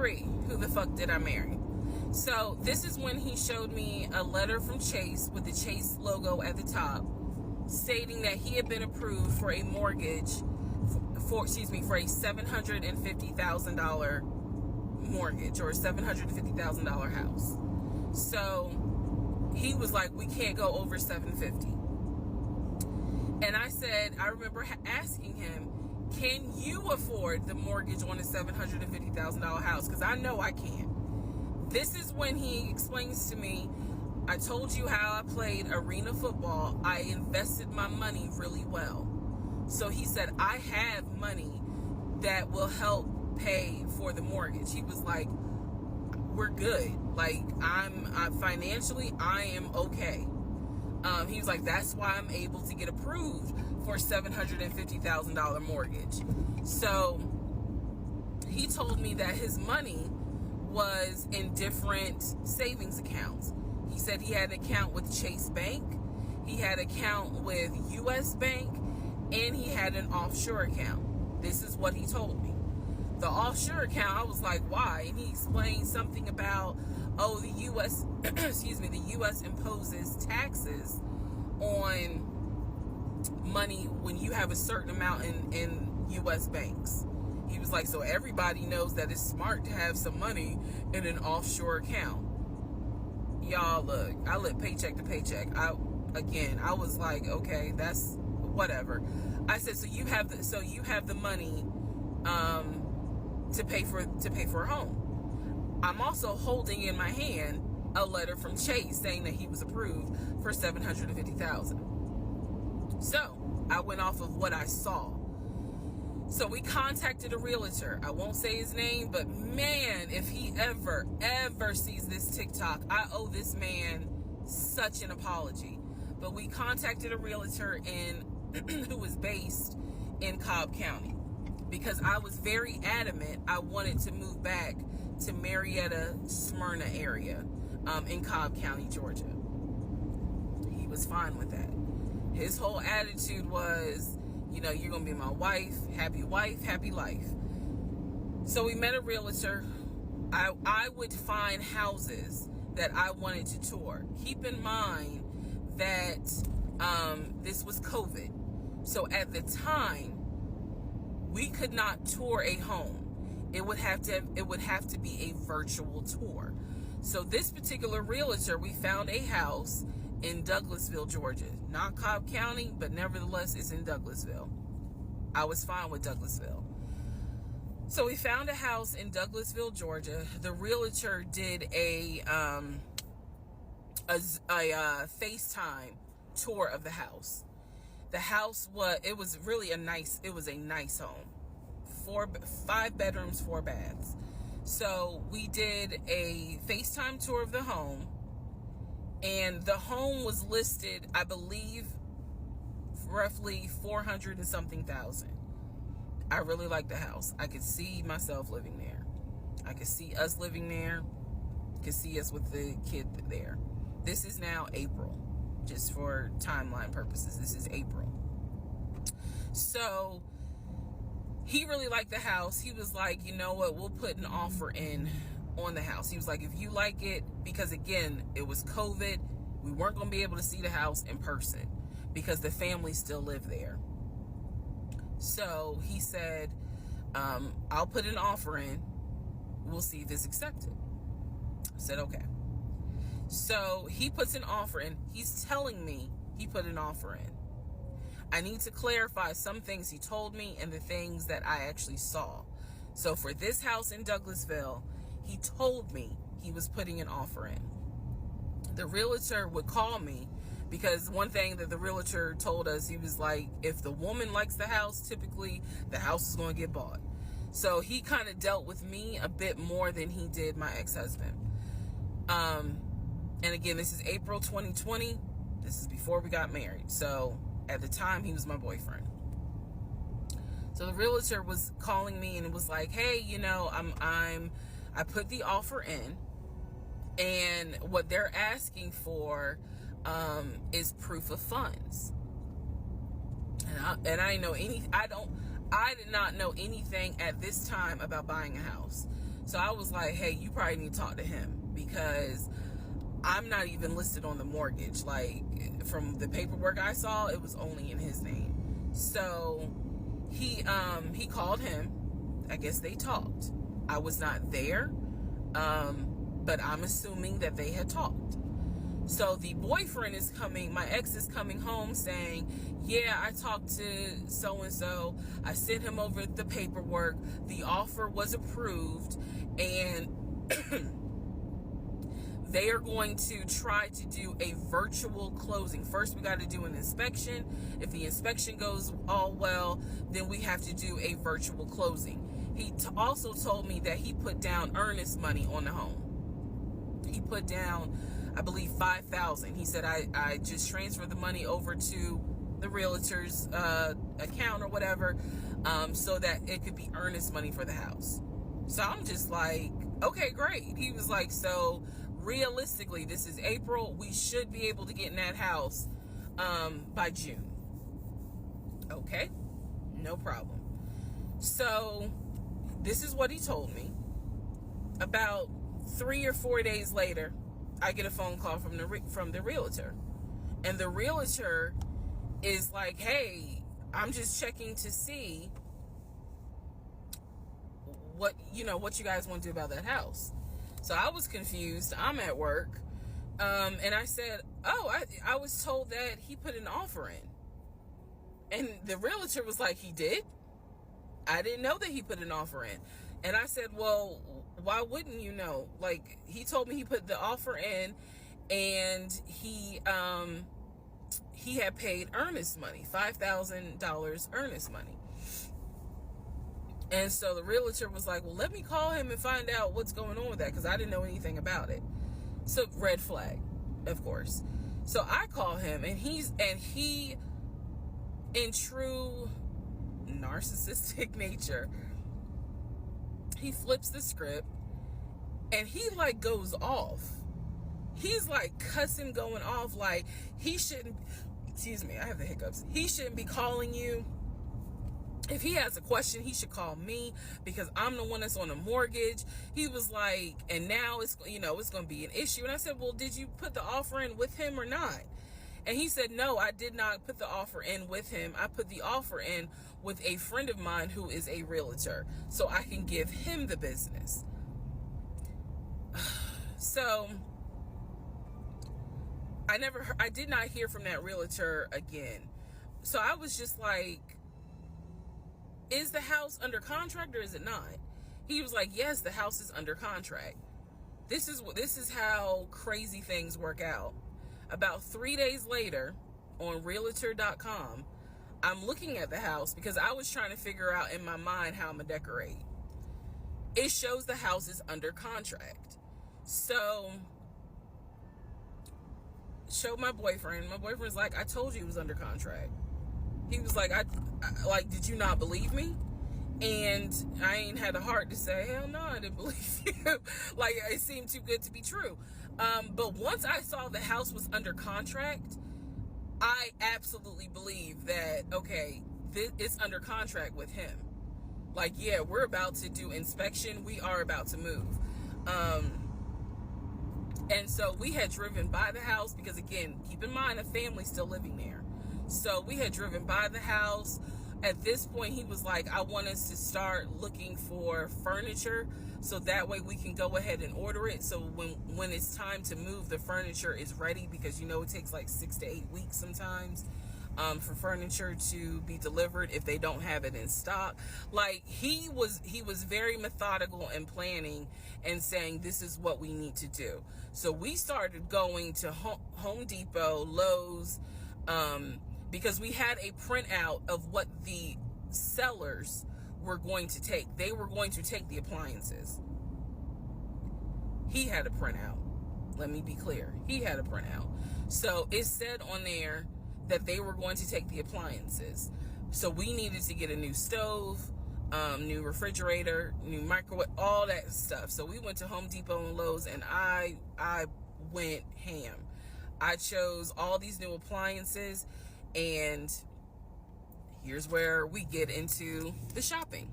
3, who the fuck did I marry? So this is when he showed me a letter from Chase with the Chase logo at the top, stating that he had been approved for a mortgage for a $750,000 mortgage, or a $750,000 house. So he was like, we can't go over 750. And I said, I remember asking him, can you afford the mortgage on a $750,000 house? Because I know I can't. This is when he explains to me, I told you how I played arena football. I invested my money really well. So he said, I have money that will help pay for the mortgage. He was like, we're good. Like, I'm financially, I am okay. He was like, that's why I'm able to get approved for $750,000 mortgage. So he told me that his money was in different savings accounts. He said he had an account with Chase Bank, he had an account with US Bank, and he had an offshore account. This is what he told me. The offshore account, I was like, why? And he explained something about, the US, the US imposes taxes on money when you have a certain amount in US banks. He was like, so everybody knows that it's smart to have some money in an offshore account. Y'all, look, I live paycheck to paycheck. I was like, okay, that's whatever. I said, so you have the money to pay for a home. I'm also holding in my hand a letter from Chase saying that he was approved for $750,000. So I went off of what I saw. So we contacted a realtor. I won't say his name, but man, if he ever sees this TikTok, I owe this man such an apology. But we contacted a realtor who was based in Cobb County, because I was very adamant I wanted to move back to Marietta, Smyrna area in Cobb County, Georgia. He was fine with that. His whole attitude was, you're going to be my wife, happy life. So we met a realtor. I would find houses that I wanted to tour. Keep in mind that this was COVID. So at the time, we could not tour a home. It would have to be a virtual tour. So this particular realtor, we found a house in Douglasville, Georgia. Not Cobb County, but nevertheless, it's in Douglasville. I was fine with Douglasville. So we found a house in Douglasville, Georgia. The realtor did a FaceTime tour of the house. The house was really a nice home. 5 bedrooms, 4 baths. So we did a FaceTime tour of the home, and the home was listed, I believe, roughly 400 and something thousand. I really like the house. I could see myself living there. I could see us living there. Could see us with the kid there. This is now April, just for timeline purposes. This is April. So he really liked the house. He was like, you know what, we'll put an offer in on the house. He was like, if you like it, because again, it was COVID, we weren't going to be able to see the house in person because the family still lived there. So he said, I'll put an offer in. We'll see if it's accepted. I said, okay. So he puts an offer in. He's telling me he put an offer in. I need to clarify some things he told me and the things that I actually saw. So for this house in Douglasville, he told me he was putting an offer in. The realtor would call me, because one thing that the realtor told us, he was like, if the woman likes the house, typically the house is going to get bought. So he kind of dealt with me a bit more than he did my ex-husband. And again, this is April 2020. This is before we got married. So at the time, he was my boyfriend. So the realtor was calling me and it was like, hey, I put the offer in, and what they're asking for is proof of funds. And I did not know anything at this time about buying a house. So I was like, hey, you probably need to talk to him, because I'm not even listed on the mortgage. Like, from the paperwork I saw, it was only in his name. So he called him. I guess they talked. I was not there, but I'm assuming that they had talked. So the boyfriend is coming, my ex is coming home saying, yeah, I talked to so-and-so. I sent him over the paperwork. The offer was approved, and they are going to try to do a virtual closing. First, we got to do an inspection. If the inspection goes all well, then we have to do a virtual closing. He also told me that he put down earnest money on the home. He put down, I believe, $5,000. He said, I just transferred the money over to the realtor's account or whatever, so that it could be earnest money for the house. So I'm just like, okay, great. He was like, so realistically, this is April. We should be able to get in that house by June. Okay, no problem. So this is what he told me. About 3 or 4 days later, I get a phone call from the realtor, and the realtor is like, hey, I'm just checking to see what you guys want to do about that house. So I was confused. I'm at work, and I said, oh, I was told that he put an offer in. And the realtor was like, he did? I didn't know that he put an offer in. And I said, well, why wouldn't you know? Like, he told me he put the offer in, and he had paid earnest money, $5,000 earnest money. And so the realtor was like, well, let me call him and find out what's going on with that, because I didn't know anything about it. So red flag, of course. So I call him, and he, in true narcissistic nature, he flips the script, and he like goes off. He's like cussing, going off, like he shouldn't, excuse me, I have the hiccups. He shouldn't be calling you. If he has a question, he should call me, because I'm the one that's on a mortgage. He was like, and now it's going to be an issue. And I said, well, did you put the offer in with him or not? And he said, no, I did not put the offer in with him. I put the offer in with a friend of mine who is a realtor, so I can give him the business. So I did not hear from that realtor again. So I was just like, is the house under contract or is it not? He was like, yes, the house is under contract. This is how crazy things work out. About 3 days later, on realtor.com, I'm looking at the house because I was trying to figure out in my mind how I'm gonna decorate. It shows the house is under contract. So, showed my boyfriend. My boyfriend's like, I told you it was under contract. He was like, I did you not believe me? And I ain't had a heart to say, hell no, I didn't believe you. Like, it seemed too good to be true. But once I saw the house was under contract, I absolutely believe that, okay, it's under contract with him. Like, yeah, we're about to do inspection. We are about to move. And so we had driven by the house because, again, keep in mind, a family's still living there. So we had driven by the house. At this point, he was like, I want us to start looking for furniture so that way we can go ahead and order it. So when it's time to move, the furniture is ready, because, it takes like 6 to 8 weeks sometimes for furniture to be delivered if they don't have it in stock. Like, he was very methodical and planning and saying, this is what we need to do. So we started going to Home Depot, Lowe's, because we had a printout of what the sellers were going to take. They were going to take the appliances. He had a printout. Let me be clear. He had a printout. So it said on there that they were going to take the appliances. So we needed to get a new stove, new refrigerator, new microwave, all that stuff. So we went to Home Depot and Lowe's, and I went ham. I chose all these new appliances. And here's where we get into the shopping.